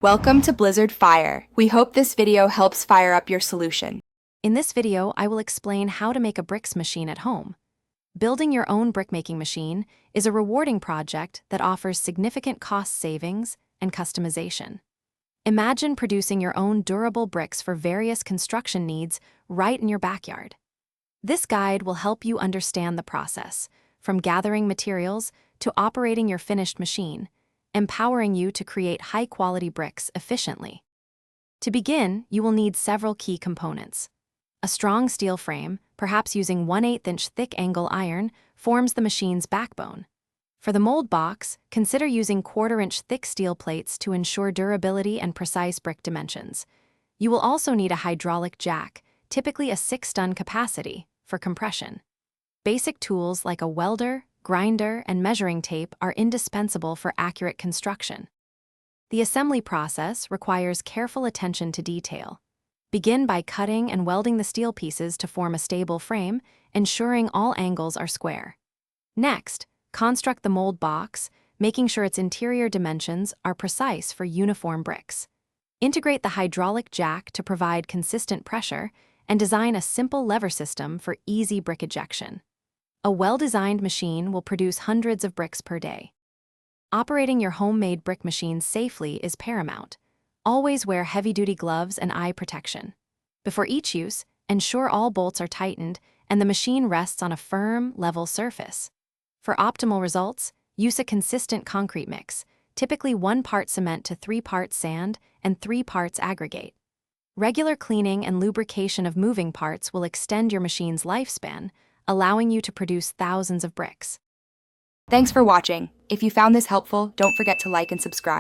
Welcome to Blizzard Fire. We hope this video helps fire up your solution. In this video, I will explain how to make a bricks machine at home. Building your own brickmaking machine is a rewarding project that offers significant cost savings and customization. Imagine producing your own durable bricks for various construction needs right in your backyard. This guide will help you understand the process, from gathering materials to operating your finished machine, empowering you to create high-quality bricks efficiently. To begin, you will need several key components. A strong steel frame, perhaps using 1/8-inch thick angle iron, forms the machine's backbone. For the mold box, consider using 1/4-inch thick steel plates to ensure durability and precise brick dimensions. You will also need a hydraulic jack, typically a 6-ton capacity, for compression. Basic tools like a welder, grinder, and measuring tape are indispensable for accurate construction. The assembly process requires careful attention to detail. Begin by cutting and welding the steel pieces to form a stable frame, ensuring all angles are square. Next, construct the mold box, making sure its interior dimensions are precise for uniform bricks. Integrate the hydraulic jack to provide consistent pressure, and design a simple lever system for easy brick ejection. A well-designed machine will produce hundreds of bricks per day. Operating your homemade brick machine safely is paramount. Always wear heavy-duty gloves and eye protection. Before each use, ensure all bolts are tightened and the machine rests on a firm, level surface. For optimal results, use a consistent concrete mix, typically 1 part cement to 3 parts sand and 3 parts aggregate. Regular cleaning and lubrication of moving parts will extend your machine's lifespan, allowing you to produce thousands of bricks. Thanks for watching. If you found this helpful, don't forget to like and subscribe.